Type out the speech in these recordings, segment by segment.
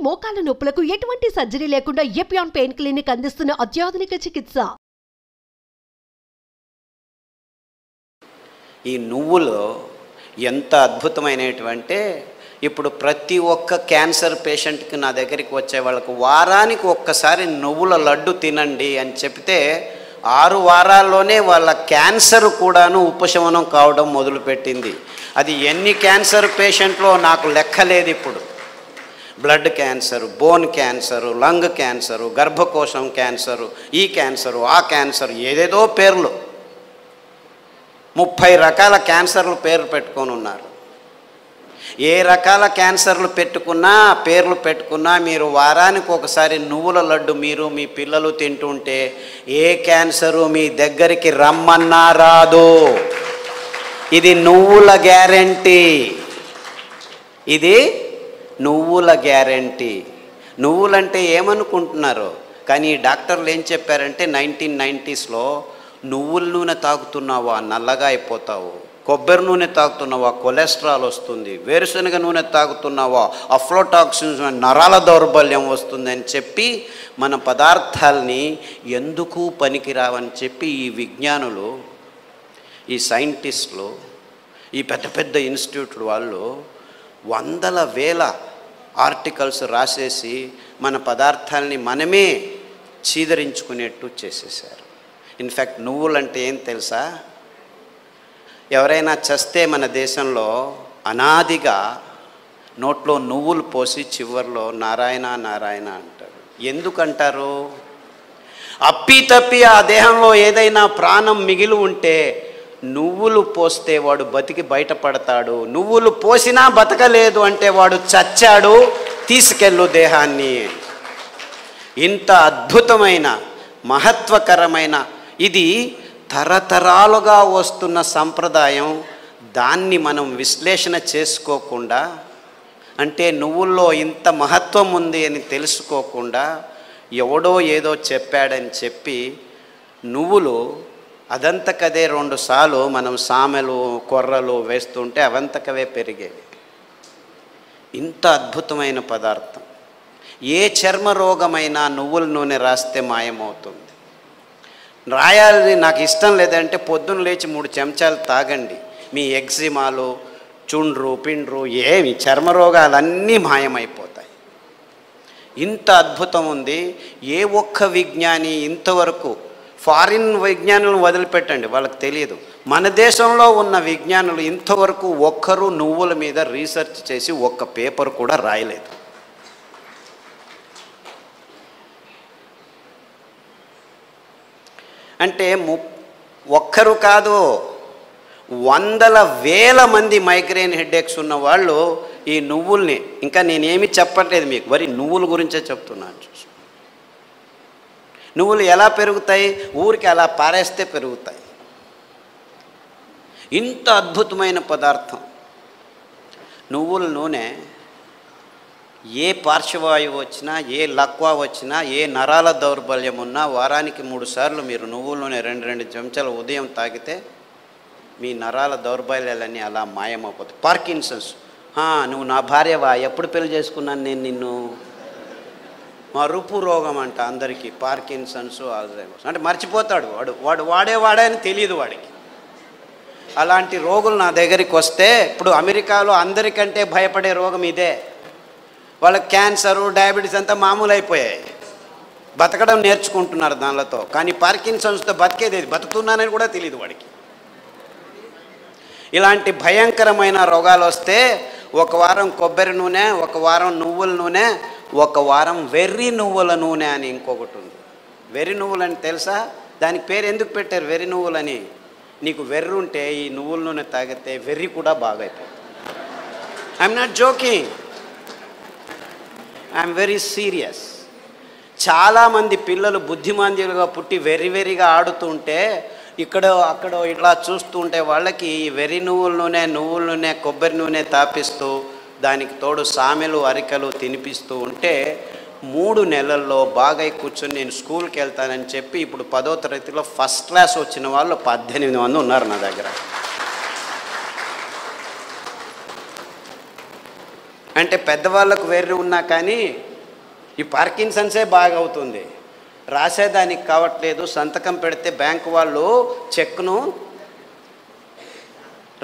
మోకాల నొప్పులకు ఎటువంటి సర్జరీ లేకుండా ఎపియాన్ పెయిన్ క్లినిక్ అందిస్తున్న అత్యాధునిక చికిత్స. ఈ నువ్వులు ఎంత అద్భుతమైనటువంటి, ఇప్పుడు ప్రతి ఒక్క క్యాన్సర్ పేషెంట్కి నా దగ్గరికి వచ్చే వాళ్ళకు వారానికి ఒక్కసారి నువ్వుల లడ్డు తినండి అని చెప్తే 6 వారాల్లోనే వాళ్ళ క్యాన్సర్ కూడాను ఉపశమనం కావడం మొదలుపెట్టింది. అది ఎన్ని క్యాన్సర్ పేషెంట్లో నాకు లెక్కలేదు. ఇప్పుడు blood cancer, bone cancer, lung cancer, గర్భకోశం క్యాన్సరు, ఈ క్యాన్సరు, ఆ క్యాన్సర్, ఏదేదో పేర్లు 30 రకాల క్యాన్సర్లు పేర్లు పెట్టుకొని ఉన్నారు. ఏ రకాల క్యాన్సర్లు పేర్లు పెట్టుకున్నా మీరు వారానికి ఒకసారి నువ్వుల లడ్డు మీరు మీ పిల్లలు తింటుంటే ఏ క్యాన్సరు మీ దగ్గరికి రమ్మన్నా రాదు. ఇది నువ్వుల గ్యారెంటీ. ఇది నువ్వుల గ్యారెంటీ. నువ్వులంటే ఏమనుకుంటున్నారు? కానీ డాక్టర్లు ఏం చెప్పారంటే 1990sలో నువ్వుల నూనె తాగుతున్నావా నల్లగా అయిపోతావు, కొబ్బరి నూనె తాగుతున్నావా కొలెస్ట్రాల్ వస్తుంది, వేరుశనగ నూనె తాగుతున్నావా అఫ్లోటాక్సిన్స్ నరాల దౌర్బల్యం వస్తుంది అని చెప్పి మన పదార్థాలని ఎందుకు పనికిరావని చెప్పి ఈ విజ్ఞానులు, ఈ సైంటిస్టులు, ఈ పెద్ద పెద్ద ఇన్స్టిట్యూట్ వాళ్ళు వందల వేల ఆర్టికల్స్ రాసేసి మన పదార్థాలని మనమే చీదరించుకునేట్టు చేసేసారు. ఇన్ఫ్యాక్ట్ నువ్వులంటే ఏం తెలుసా? ఎవరైనా చస్తే మన దేశంలో అనాదిగా నోట్లో నువ్వులు పోసి చివర్లో నారాయణ నారాయణ అంటారు. ఎందుకంటారు? అప్పి ఆ దేహంలో ఏదైనా ప్రాణం మిగిలి ఉంటే నువ్వులు పోస్తే వాడు బతికి బయటపడతాడు, నువ్వులు పోసినా బతకలేదు అంటే వాడు చచ్చాడు, తీసుకెళ్ళు దేహాన్ని. ఇంత అద్భుతమైన మహత్వకరమైన ఇది తరతరాలుగా వస్తున్న సంప్రదాయం. దాన్ని మనం విశ్లేషణ చేసుకోకుండా, అంటే నువ్వుల్లో ఇంత మహత్వం ఉంది అని తెలుసుకోకుండా ఎవడో ఏదో చెప్పాడని చెప్పి నువ్వులు అదంతకదే 2 సార్లు మనం సామెలు కొర్రలు వేస్తుంటే అవంతకవే పెరిగేవి. ఇంత అద్భుతమైన పదార్థం. ఏ చర్మ రోగమైనా నువ్వుల నూనె రాస్తే మాయమవుతుంది. రాయాలని నాకు ఇష్టం లేదంటే పొద్దున్న లేచి 3 చెంచాలు తాగండి, మీ ఎగ్జిమాలు, చుండ్రు, పిండ్రు, ఏమి చర్మ రోగాలన్నీ మాయమైపోతాయి. ఇంత అద్భుతం ఉంది. ఏ ఒక్క విజ్ఞాని ఇంతవరకు, ఫారిన్ విజ్ఞానులను వదిలిపెట్టండి, వాళ్ళకి తెలియదు, మన దేశంలో ఉన్న విజ్ఞానులు ఇంతవరకు ఒక్కరు నువ్వుల మీద రీసెర్చ్ చేసి ఒక్క పేపర్ కూడా రాయలేదు. అంటే ఒక్కరు కాదు, వందల వేల మంది మైగ్రేన్ హెడేక్స్ ఉన్న వాళ్ళు ఈ నువ్వుల్ని, ఇంకా నేనేమి చెప్పట్లేదు మీకు, మరి నువ్వుల గురించే చెప్తున్నాను. నువ్వులు ఎలా పెరుగుతాయి? ఊరికి అలా పారేస్తే పెరుగుతాయి. ఇంత అద్భుతమైన పదార్థం నువ్వుల నూనె. ఏ పార్శ్వవాయువు వచ్చినా, ఏ లక్వా వచ్చినా, ఏ నరాల దౌర్బల్యం ఉన్నా వారానికి 3 సార్లు మీరు నువ్వుల నూనె 2 చెంచాలు ఉదయం తాగితే మీ నరాల దౌర్బల్యాలన్నీ అలా మాయమైపోతాయి. పార్కిన్సన్స్, నువ్వు నా భార్యవా? ఎప్పుడు పెళ్లి చేసుకున్నాను నేను నిన్ను? మరుపు రోగం అంట అందరికీ, పార్కిన్సన్స్, ఆల్జైమర్స్. అంటే మర్చిపోతాడు వాడు వాడేవాడని తెలియదు వాడికి. అలాంటి రోగులు నా దగ్గరికి వస్తే, ఇప్పుడు అమెరికాలో అందరికంటే భయపడే రోగం ఇదే. వాళ్ళకి క్యాన్సరు, డయాబెటీస్ అంతా మామూలు అయిపోయాయి, బతకడం నేర్చుకుంటున్నారు దానితో. కానీ పార్కిన్సన్స్తో బతికేది, బతుకుతున్నానని కూడా తెలియదు వాడికి. ఇలాంటి భయంకరమైన రోగాలు వస్తే 1 వారం కొబ్బరి నూనె, 1 వారం నువ్వుల నూనె, 1 వారం వెర్రి నువ్వుల నూనె అని ఇంకొకటి ఉంది. వెర్రి నువ్వులని తెలుసా? దానికి పేరు ఎందుకు పెట్టారు వెర్రి నువ్వులని? నీకు వెర్రి ఉంటే ఈ నువ్వుల నూనె తాగితే వెర్రి కూడా బాగైపోతుంది. I'm not joking, I'm very serious. చాలామంది పిల్లలు బుద్ధిమాంద్యులుగా పుట్టి వెర్రిగా ఆడుతుంటే ఇక్కడ అక్కడ ఇట్లా చూస్తుంటే వాళ్ళకి వెర్రి నువ్వుల నూనె, కొబ్బరి నూనె తాపిస్తూ దానికి తోడు సామెలు అరికలు తినిపిస్తూ ఉంటే 3 నెలల్లో బాగా కూర్చొని నేను స్కూల్కి వెళ్తానని చెప్పి ఇప్పుడు 10వ తరగతిలో ఫస్ట్ క్లాస్ వచ్చిన వాళ్ళు 18 మంది ఉన్నారు నా దగ్గర. అంటే పెద్దవాళ్ళకు వెర్రి ఉన్నా కానీ ఈ పార్కిన్సన్సే బాగా అవుతుంది, రాసేదానికి కావట్లేదు. సంతకం పెడితే బ్యాంకు వాళ్ళు చెక్ను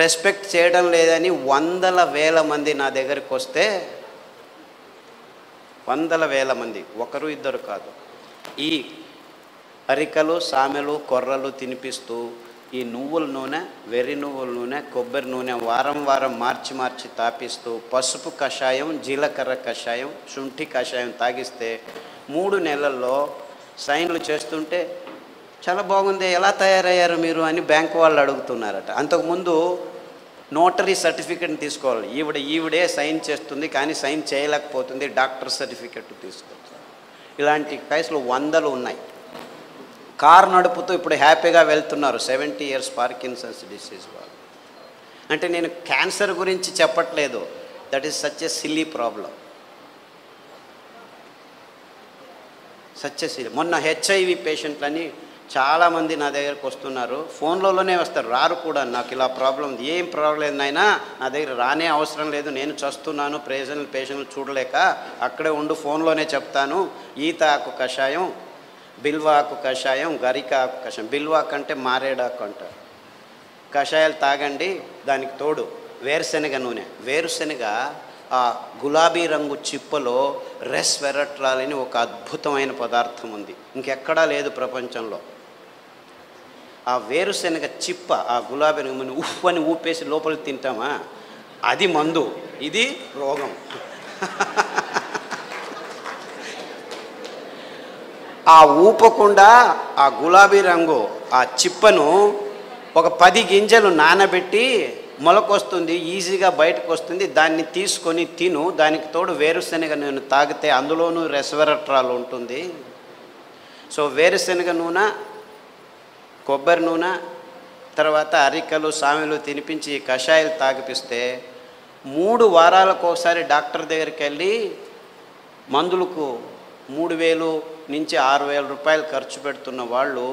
రెస్పెక్ట్ చేయడం లేదని వందల వేల మంది నా దగ్గరికి వస్తే, వందల వేల మంది, ఒకరు ఇద్దరు కాదు, ఈ అరికలు సామెలు కొర్రలు తినిపిస్తూ ఈ నువ్వుల నూనె, వెర్రి నువ్వుల నూనె, కొబ్బరి నూనె వారం వారం మార్చి మార్చి తాపిస్తూ పసుపు కషాయం, జీలకర్ర కషాయం, శుంఠి కషాయం తాగిస్తే 3 నెలల్లో సైన్లు చేస్తుంటే చాలా బాగుంది, ఎలా తయారయ్యారు మీరు అని బ్యాంకు వాళ్ళు అడుగుతున్నారట. అంతకుముందు నోటరీ సర్టిఫికెట్ని తీసుకోవాలి, ఈవిడే సైన్ చేస్తుంది కానీ సైన్ చేయలేకపోతుంది, డాక్టర్ సర్టిఫికెట్ తీసుకోవచ్చు. ఇలాంటి కేసులు వందలు ఉన్నాయి. కారు నడుపుతూ ఇప్పుడు హ్యాపీగా వెళ్తున్నారు 70 years పార్కిన్సన్స్ డిసీజ్ వాళ్ళు. అంటే నేను క్యాన్సర్ గురించి చెప్పట్లేదు, that is such a silly problem, such a silly. మొన్న HIV పేషెంట్లని చాలామంది నా దగ్గరకు వస్తున్నారు, ఫోన్లలోనే వస్తారు, రారు కూడా. నాకు ఇలా ప్రాబ్లం, ఏం ప్రాబ్లం లేదు నాయనా, నా దగ్గర రానే అవసరం లేదు, నేను చస్తున్నాను, పేషెంట్లు చూడలేక, అక్కడే ఉండు, ఫోన్లోనే చెప్తాను. ఈత ఆకు కషాయం, బిల్వాకు కషాయం, గరిక ఆకు కషాయం, బిల్వాకు అంటే మారేడాకు అంటారు, కషాయాలు తాగండి. దానికి తోడు వేరుశెనగ నూనె, వేరుశెనగ ఆ గులాబీ రంగు చిప్పలో రెస్వెరట్రాల్ అని ఒక అద్భుతమైన పదార్థం ఉంది, ఇంకెక్కడా లేదు ప్రపంచంలో. ఆ వేరుశెనగ చిప్ప, ఆ గులాబీ రంగు ఉఫ్ అని ఊపేసి లోపలికి తింటామా, అది మందు, ఇది రోగం. ఆ ఊపకుండా ఆ గులాబీ రంగు ఆ చిప్పను ఒక 10 గింజలు నానబెట్టి మొలకొస్తుంది, ఈజీగా బయటకు వస్తుంది, దాన్ని తీసుకొని తిను. దానికి తోడు వేరుశెనగ నూనె తాగితే అందులోనూ రెస్వెరట్రాల్ ఉంటుంది. సో వేరుశెనగ నూనె, కొబ్బరి నూనె, తర్వాత అరికలు సామెలు తినిపించి కషాయాలు తాగిపిస్తే 3 వారాలకు ఒకసారి డాక్టర్ దగ్గరికి వెళ్ళి మందులకు 3,000 నుంచి 6,000 రూపాయలు ఖర్చు పెడుతున్న వాళ్ళు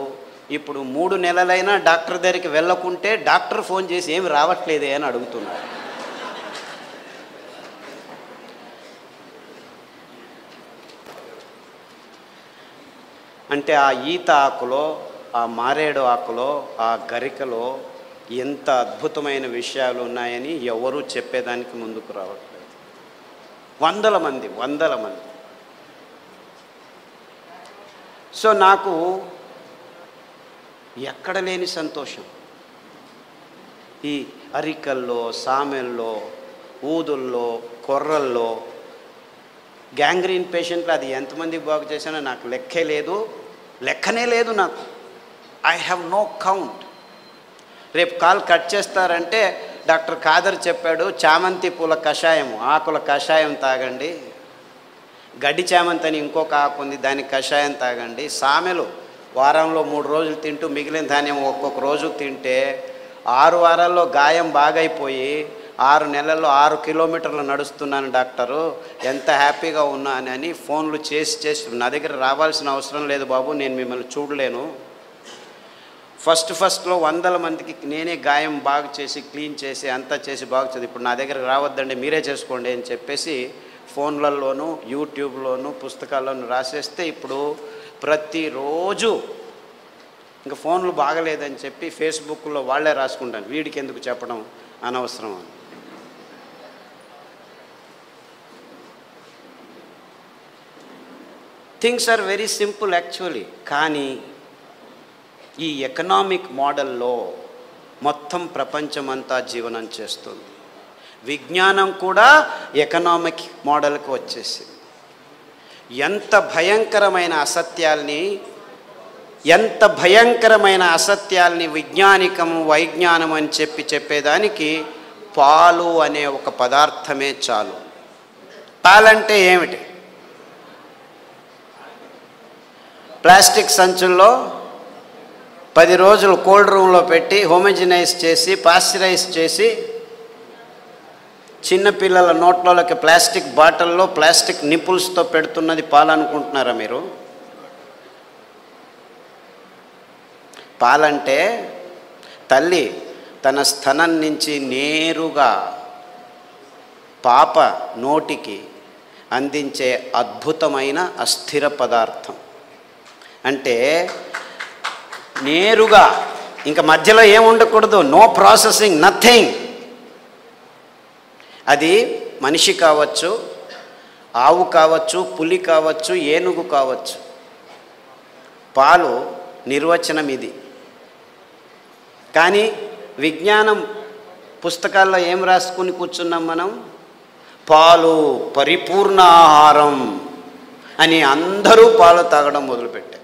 ఇప్పుడు 3 నెలలైనా డాక్టర్ దగ్గరికి వెళ్ళకుంటే డాక్టర్ ఫోన్ చేసి ఏమి రావట్లేదే అని అడుగుతున్నారు. అంటే ఆ ఈత ఆకులో, ఆ మారేడు ఆకులో, ఆ గరికలో ఎంత అద్భుతమైన విషయాలు ఉన్నాయని ఎవరూ చెప్పేదానికి ముందుకు రావట్లేదు. వందల మంది. సో నాకు ఎక్కడ లేని సంతోషం, ఈ అరికల్లో, సామెల్లో, ఊదుల్లో, కొర్రల్లో, గ్యాంగ్రీన్ పేషెంట్లు అది ఎంతమందికి బాగు చేశానో నాకు లెక్కనే లేదు నాకు. I have no count. రేపు కాల్ కట్ చేస్తారంటే డాక్టర్ ఖాదర్ చెప్పాడు, చామంతి పూల కషాయం, ఆకుల కషాయం తాగండి, గడ్డి చామంతి అని ఇంకొక ఆకు ఉంది, దానికి కషాయం తాగండి, సామెలు వారంలో 3 రోజులు తింటూ మిగిలిన ధాన్యం ఒక్కొక్క రోజు తింటే 6 వారాల్లో గాయం బాగైపోయి 6 నెలల్లో 6 కిలోమీటర్లు నడుస్తున్నాను డాక్టరు, ఎంత హ్యాపీగా ఉన్నానని ఫోన్లు చేసి నా దగ్గర రావాల్సిన అవసరం లేదు బాబు, నేను మిమ్మల్ని చూడలేను. ఫస్ట్లో 100 మందికి నేనే గాయం బాగు చేసి క్లీన్ చేసి అంతా చేసి బాగు చేసి, ఇప్పుడు నా దగ్గర రావద్దండి మీరే చేసుకోండి అని చెప్పేసి ఫోన్లలోనూ యూట్యూబ్లోనూ పుస్తకాల్లోనూ రాసేస్తే ఇప్పుడు ప్రతిరోజు ఇంకా ఫోన్లు బాగలేదని చెప్పి ఫేస్బుక్లో వాళ్ళే రాసుకుంటాను, వీడికి ఎందుకు చెప్పడం అనవసరం అని. Things are very simple actually. కానీ ఈ ఎకనామిక్ మోడల్లో మొత్తం ప్రపంచమంతా జీవనం చేస్తుంది. విజ్ఞానం కూడా ఎకనామిక్ మోడల్కి వచ్చేసింది. ఎంత భయంకరమైన అసత్యాల్ని విజ్ఞానికము వైజ్ఞానం అని చెప్పేదానికి పాలు అనే ఒక పదార్థమే చాలు. పాలంటే ఏమిటి? ప్లాస్టిక్ సంచుల్లో 10 రోజులు కోల్డ్ రూమ్లో పెట్టి హోమోజినైజ్ చేసి పాస్చరైజ్ చేసి చిన్నపిల్లల నోట్లోకి ప్లాస్టిక్ బాటిల్లో ప్లాస్టిక్ నిపుల్స్తో పెడుతున్నది పాలనుకుంటున్నారా మీరు? పాలంటే తల్లి తన స్తనం నుంచి నేరుగా పాప నోటికి అందించే అద్భుతమైన అస్థిర పదార్థం. అంటే నేరుగా ఇంకా మధ్యలో ఏం ఉండకూడదు, నో ప్రాసెసింగ్, నథింగ్. అది మనిషి కావచ్చు, ఆవు కావచ్చు, పులి కావచ్చు, ఏనుగు కావచ్చు. పాలు నిర్వచనం ఇది. కానీ విజ్ఞానం పుస్తకాల్లో ఏం రాసుకుని కూర్చున్నాం మనం? పాలు పరిపూర్ణ ఆహారం అని అందరూ పాలు తాగడం మొదలుపెట్టారు.